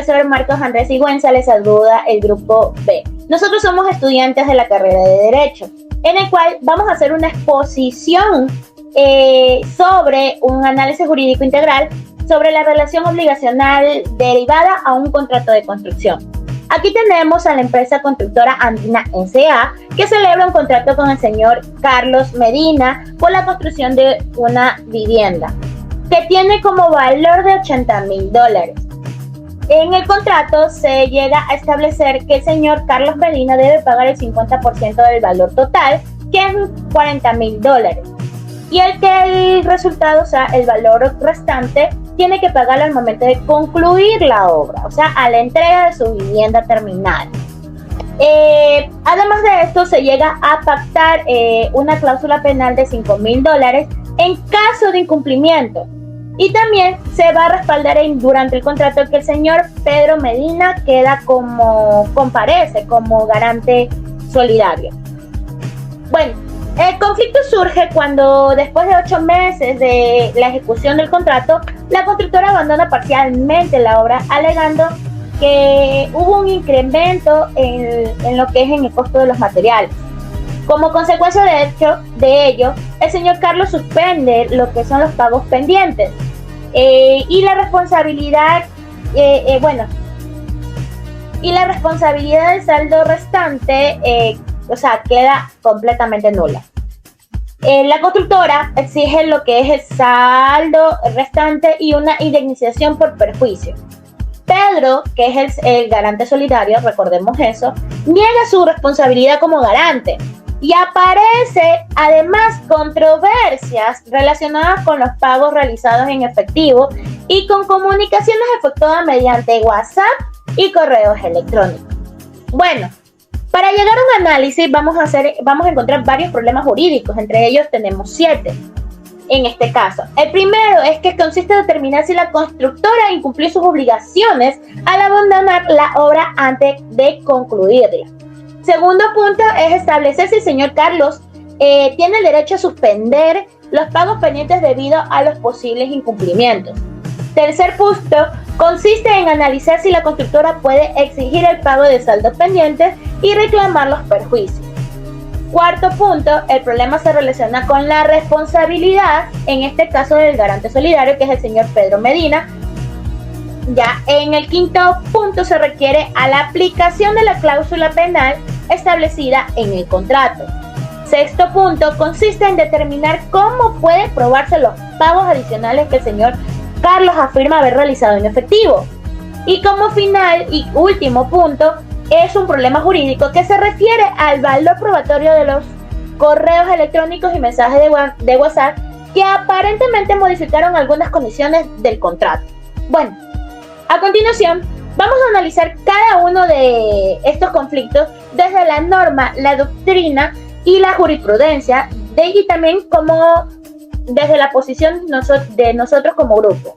profesor Marcos Andrés Sigüenza, les saluda el grupo B. Nosotros somos estudiantes de la carrera de Derecho, en el cual vamos a hacer una exposición sobre un análisis jurídico integral sobre la relación obligacional derivada a un contrato de construcción. Aquí tenemos a la empresa constructora Andina S.A., que celebra un contrato con el señor Carlos Medina por la construcción de una vivienda, que tiene como valor de $80,000. En el contrato se llega a establecer que el señor Carlos Medina debe pagar el 50% del valor total, que es $40,000. Y el resultado, o sea, el valor restante, tiene que pagarlo al momento de concluir la obra, o sea, a la entrega de su vivienda terminada. Además de esto, se llega a pactar una cláusula penal de $5,000 en caso de incumplimiento. Y también se va a respaldar durante el contrato que el señor Pedro Medina comparece como garante solidario. Bueno, el conflicto surge cuando, después de 8 meses de la ejecución del contrato, la constructora abandona parcialmente la obra, alegando que hubo un incremento en lo que es en el costo de los materiales. Como consecuencia de ello, el señor Carlos suspende lo que son los pagos pendientes y la responsabilidad, del saldo restante, queda completamente nula. La constructora exige lo que es el saldo restante y una indemnización por perjuicio. Pedro, que es el garante solidario, recordemos eso, niega su responsabilidad como garante y aparece además controversias relacionadas con los pagos realizados en efectivo y con comunicaciones efectuadas mediante WhatsApp y correos electrónicos. Bueno, para llegar a un análisis vamos a encontrar varios problemas jurídicos, entre ellos tenemos 7 en este caso. El primero es que consiste en determinar si la constructora incumplió sus obligaciones al abandonar la obra antes de concluirla. Segundo punto es establecer si el señor Carlos tiene el derecho a suspender los pagos pendientes debido a los posibles incumplimientos. Tercer punto consiste en analizar si la constructora puede exigir el pago de saldos pendientes y reclamar los perjuicios. Cuarto punto, el problema se relaciona con la responsabilidad, en este caso del garante solidario, que es el señor Pedro Medina. Ya en el quinto punto se requiere a la aplicación de la cláusula penal establecida en el contrato. Sexto punto consiste en determinar cómo pueden probarse los pagos adicionales que el señor Carlos afirma haber realizado en efectivo. Y como final y último punto, es un problema jurídico que se refiere al valor probatorio de los correos electrónicos y mensajes de WhatsApp que aparentemente modificaron algunas condiciones del contrato. Bueno, a continuación vamos a analizar cada uno de estos conflictos desde la norma, la doctrina y la jurisprudencia, y también como desde la posición de nosotros como grupo.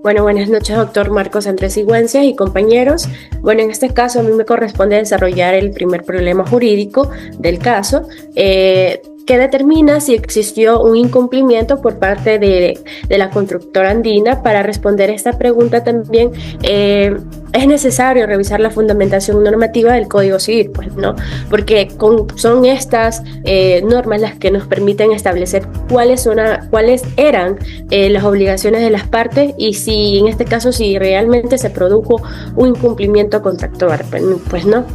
Bueno, buenas noches, doctor Marcos Andrés Sigüenza y compañeros. Bueno, en este caso a mí me corresponde desarrollar el primer problema jurídico del caso, que determina si existió un incumplimiento por parte de la constructora andina. Para responder esta pregunta también es necesario revisar la fundamentación normativa del Código Civil, pues, ¿no? Porque son estas normas las que nos permiten establecer cuáles eran las obligaciones de las partes y si en este caso si realmente se produjo un incumplimiento contractual, pues no.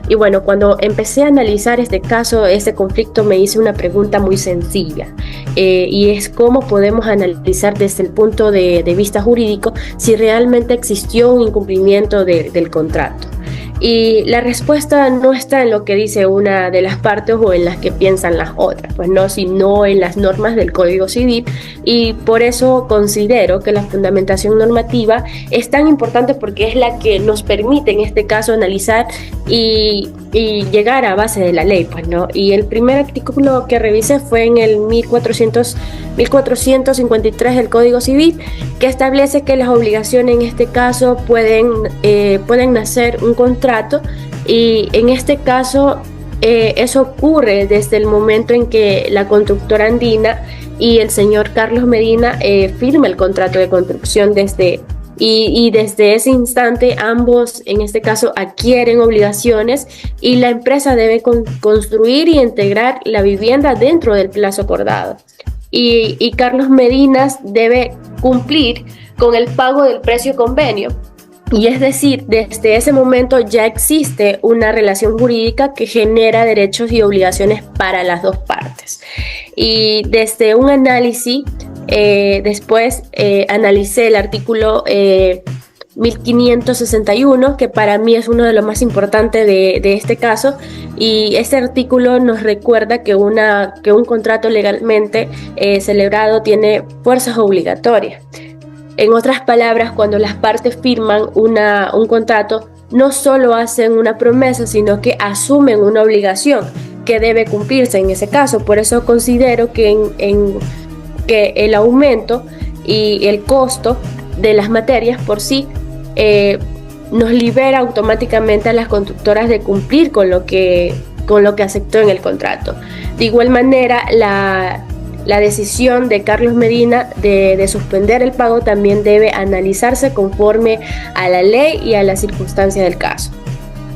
Y bueno, cuando empecé a analizar este caso, este conflicto, me hice una pregunta muy sencilla y es cómo podemos analizar desde el punto de vista jurídico si realmente existió un incumplimiento del contrato. Y la respuesta no está en lo que dice una de las partes o en las que piensan las otras, pues no, sino en las normas del Código Civil, y por eso considero que la fundamentación normativa es tan importante porque es la que nos permite en este caso analizar y llegar a base de la ley, pues no. Y el primer artículo que revisé fue en el 1453 del Código Civil, que establece que las obligaciones en este caso pueden nacer un contrato, y en este caso eso ocurre desde el momento en que la constructora andina y el señor Carlos Medina firma el contrato de construcción desde y desde ese instante ambos, en este caso, adquieren obligaciones y la empresa debe construir y integrar la vivienda dentro del plazo acordado. Y Carlos Medinas debe cumplir con el pago del precio convenio. Y es decir, desde ese momento ya existe una relación jurídica que genera derechos y obligaciones para las dos partes. Y desde un análisis, después analicé el artículo 1561, que para mí es uno de los más importantes de este caso, y este artículo nos recuerda que un contrato legalmente celebrado tiene fuerzas obligatorias. En otras palabras, cuando las partes firman un contrato, no solo hacen una promesa, sino que asumen una obligación que debe cumplirse en ese caso. Por eso considero que que el aumento y el costo de las materias por sí nos libera automáticamente a las constructoras de cumplir con lo que aceptó en el contrato. De igual manera, la decisión de Carlos Medina de suspender el pago también debe analizarse conforme a la ley y a las circunstancias del caso.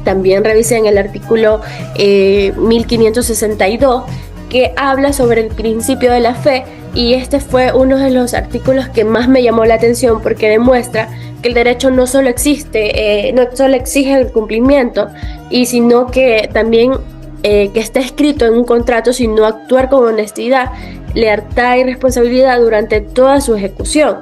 También revisé en el artículo 1562, que habla sobre el principio de la fe, y este fue uno de los artículos que más me llamó la atención porque demuestra que el derecho no solo existe, no solo exige el cumplimiento, sino que también que está escrito en un contrato, sino actuar con honestidad, lealtad y responsabilidad durante toda su ejecución.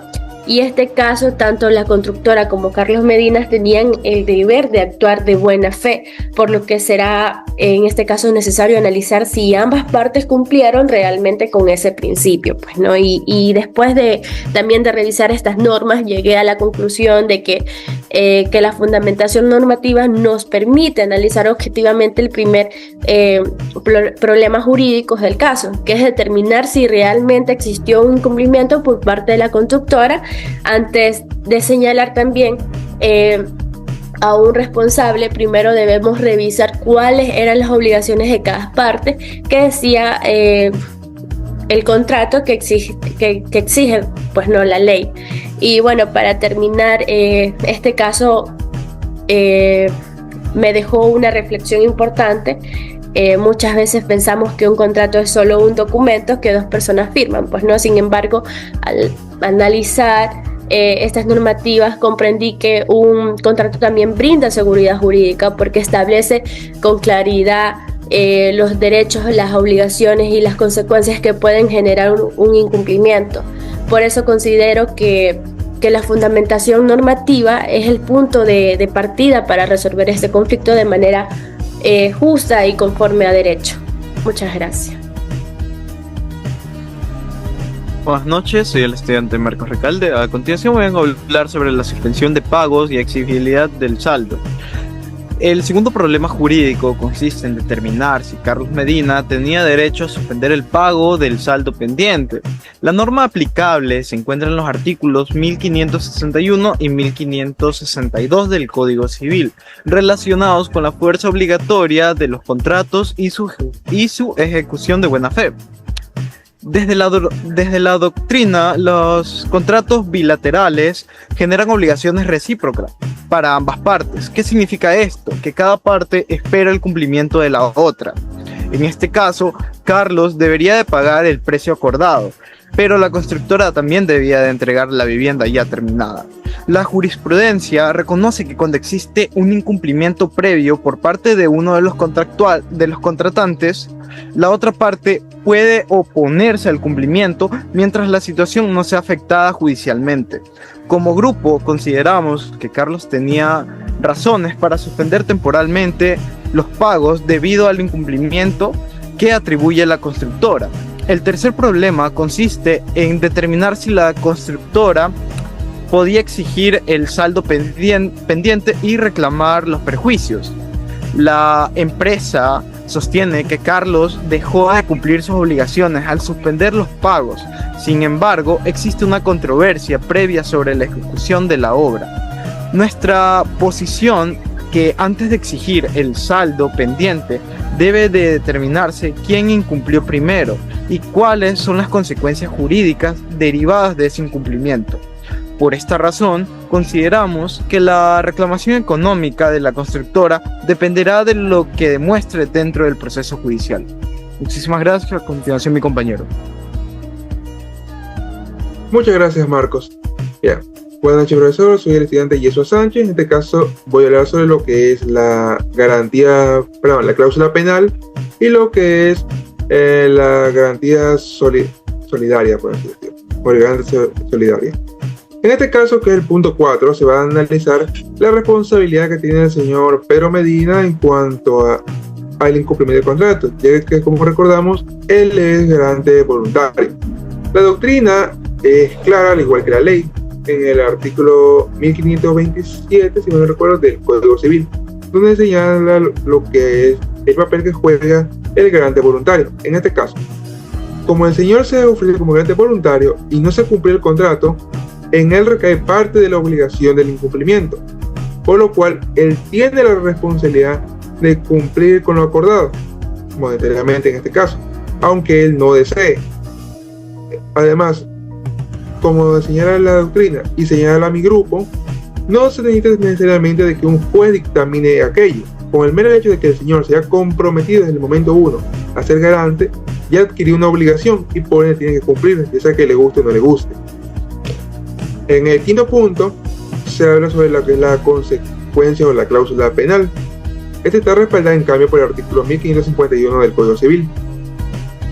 Y en este caso, tanto la constructora como Carlos Medinas tenían el deber de actuar de buena fe, por lo que será en este caso necesario analizar si ambas partes cumplieron realmente con ese principio, pues, ¿no? Y después también de revisar estas normas, llegué a la conclusión de que la fundamentación normativa nos permite analizar objetivamente el primer problema jurídico del caso, que es determinar si realmente existió un incumplimiento por parte de la constructora, antes de señalar también a un responsable. Primero debemos revisar cuáles eran las obligaciones de cada parte, que decía el contrato que exige, pues no, la ley. Y bueno, para terminar, este caso me dejó una reflexión importante. Muchas veces pensamos que un contrato es solo un documento que dos personas firman, pues no. Sin embargo, al analizar estas normativas, comprendí que un contrato también brinda seguridad jurídica porque establece con claridad los derechos, las obligaciones y las consecuencias que pueden generar un incumplimiento. Por eso considero que la fundamentación normativa es el punto de partida para resolver este conflicto de manera justa y conforme a derecho. Muchas gracias. Buenas noches, soy el estudiante Marcos Recalde. A continuación voy a hablar sobre la suspensión de pagos y exigibilidad del saldo. El segundo problema jurídico consiste en determinar si Carlos Medina tenía derecho a suspender el pago del saldo pendiente. La norma aplicable se encuentra en los artículos 1561 y 1562 del Código Civil, relacionados con la fuerza obligatoria de los contratos y su ejecución de buena fe. Desde la doctrina, los contratos bilaterales generan obligaciones recíprocas para ambas partes. ¿Qué significa esto? Que cada parte espera el cumplimiento de la otra. En este caso, Carlos debería de pagar el precio acordado, pero la constructora también debía de entregar la vivienda ya terminada. La jurisprudencia reconoce que cuando existe un incumplimiento previo por parte de uno de los contratantes, la otra parte puede oponerse al cumplimiento mientras la situación no sea afectada judicialmente. Como grupo, consideramos que Carlos tenía razones para suspender temporalmente los pagos debido al incumplimiento que atribuye la constructora. El tercer problema consiste en determinar si la constructora podía exigir el saldo pendiente y reclamar los perjuicios. La empresa sostiene que Carlos dejó de cumplir sus obligaciones al suspender los pagos. Sin embargo, existe una controversia previa sobre la ejecución de la obra. Nuestra posición que antes de exigir el saldo pendiente debe de determinarse quién incumplió primero y cuáles son las consecuencias jurídicas derivadas de ese incumplimiento. Por esta razón, consideramos que la reclamación económica de la constructora dependerá de lo que demuestre dentro del proceso judicial. Muchísimas gracias. A continuación, mi compañero. Muchas gracias, Marcos. Bien. Buenas noches, profesor. Soy el estudiante Yesua Sánchez. En este caso voy a hablar sobre lo que es la la cláusula penal y lo que es la garantía solidaria, por así decirlo, o la garantía solidaria. En este caso, que es el punto 4, se va a analizar la responsabilidad que tiene el señor Pedro Medina en cuanto al incumplimiento del contrato, ya que, como recordamos, él es garante voluntario. La doctrina es clara, al igual que la ley, en el artículo 1527, si no me recuerdo, del Código Civil, donde señala lo que es el papel que juega el garante voluntario. En este caso, como el señor se ofrece como garante voluntario y no se cumplió el contrato, en él recae parte de la obligación del incumplimiento, por lo cual él tiene la responsabilidad de cumplir con lo acordado, monetariamente en este caso, aunque él no desee. Además, como señala la doctrina y señala mi grupo, no se necesita necesariamente de que un juez dictamine aquello. Con el mero hecho de que el señor se haya comprometido desde el momento 1 a ser garante, ya adquirió una obligación y por ende tiene que cumplir, ya sea que le guste o no le guste. En el quinto punto se habla sobre lo que es la consecuencia o la cláusula penal. Este está respaldado en cambio por el artículo 1551 del Código Civil.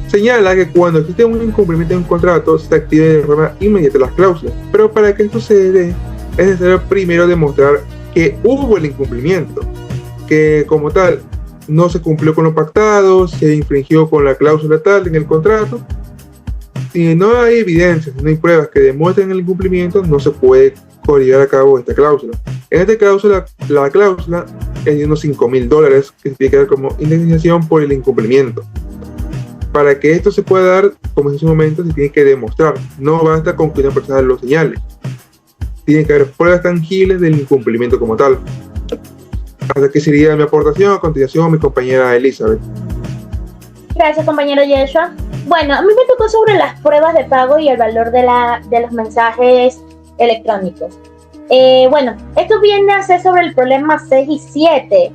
Señala que cuando existe un incumplimiento de un contrato se active de forma inmediata las cláusulas, pero para que esto se dé es necesario primero demostrar que hubo el incumplimiento, que como tal no se cumplió con lo pactado, se infringió con la cláusula tal en el contrato. Si no hay evidencias, no hay pruebas que demuestren el incumplimiento, no se puede llevar a cabo esta cláusula. En esta cláusula, la cláusula es de unos $5,000, que significa como indemnización por el incumplimiento. Para que esto se pueda dar, como en ese momento, se tiene que demostrar. No basta con que una persona lo señale. Tiene que haber pruebas tangibles del incumplimiento como tal. Hasta aquí sería mi aportación. A continuación, mi compañera Elizabeth. Gracias, compañero Yeshua. Bueno, a mí me tocó sobre las pruebas de pago y el valor de los mensajes electrónicos. Bueno, esto viene a ser sobre el problema 6 y 7,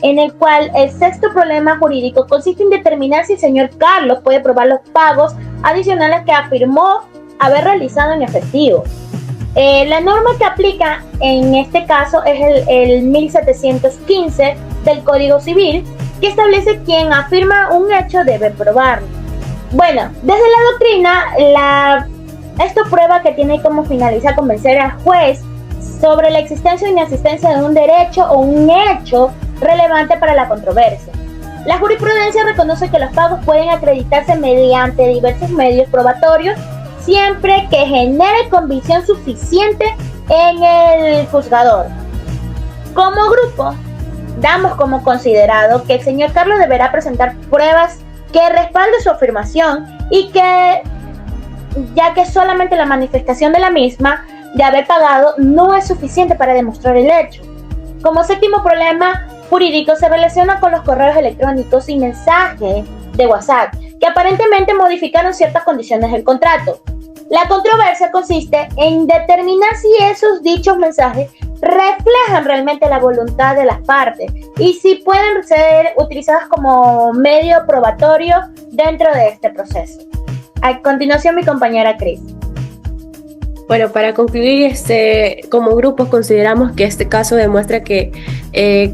en el cual el sexto problema jurídico consiste en determinar si el señor Carlos puede probar los pagos adicionales que afirmó haber realizado en efectivo. La norma que aplica en este caso es el 1715 del Código Civil, que establece quien afirma un hecho debe probarlo. Bueno, desde la doctrina, esto prueba que tiene como finalizar convencer al juez sobre la existencia o inexistencia de un derecho o un hecho relevante para la controversia. La jurisprudencia reconoce que los pagos pueden acreditarse mediante diversos medios probatorios, siempre que genere convicción suficiente en el juzgador. Como grupo, damos como considerado que el señor Carlos deberá presentar pruebas que respalden su afirmación y que, ya que solamente la manifestación de la misma de haber pagado no es suficiente para demostrar el hecho. Como séptimo problema jurídico se relaciona con los correos electrónicos y mensajes de WhatsApp que aparentemente modificaron ciertas condiciones del contrato. La controversia consiste en determinar si esos dichos mensajes reflejan realmente la voluntad de las partes y si pueden ser utilizadas como medio probatorio dentro de este proceso. A continuación, mi compañera Cris. Bueno, para concluir, como grupo consideramos que este caso demuestra que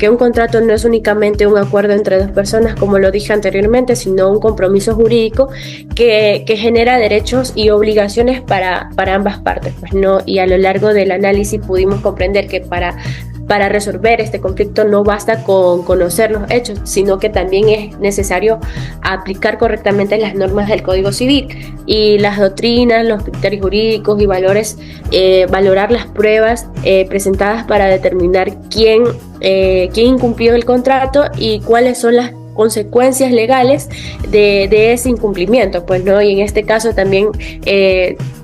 un contrato no es únicamente un acuerdo entre dos personas, como lo dije anteriormente, sino un compromiso jurídico que genera derechos y obligaciones para ambas partes, pues, ¿no? Y a lo largo del análisis pudimos comprender que para resolver este conflicto no basta con conocer los hechos, sino que también es necesario aplicar correctamente las normas del Código Civil y las doctrinas, los criterios jurídicos y valores, valorar las pruebas presentadas para determinar quién incumplió el contrato y cuáles son las consecuencias legales de ese incumplimiento, pues, ¿no? Y en este caso también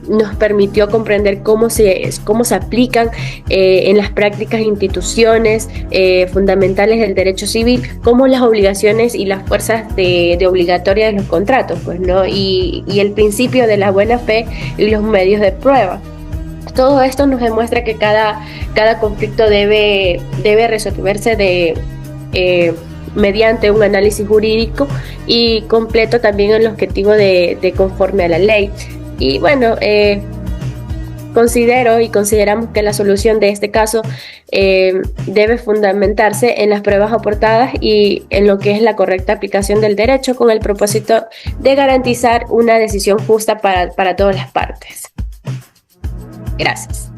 nos permitió comprender cómo se aplican en las prácticas e instituciones fundamentales del derecho civil, como las obligaciones y las fuerzas de obligatoria de los contratos, pues, ¿no? Y el principio de la buena fe y los medios de prueba. Todo esto nos demuestra que cada conflicto debe resolverse mediante un análisis jurídico y completo también el objetivo de conforme a la ley. Y bueno, consideramos que la solución de este caso debe fundamentarse en las pruebas aportadas y en lo que es la correcta aplicación del derecho, con el propósito de garantizar una decisión justa para todas las partes. Gracias.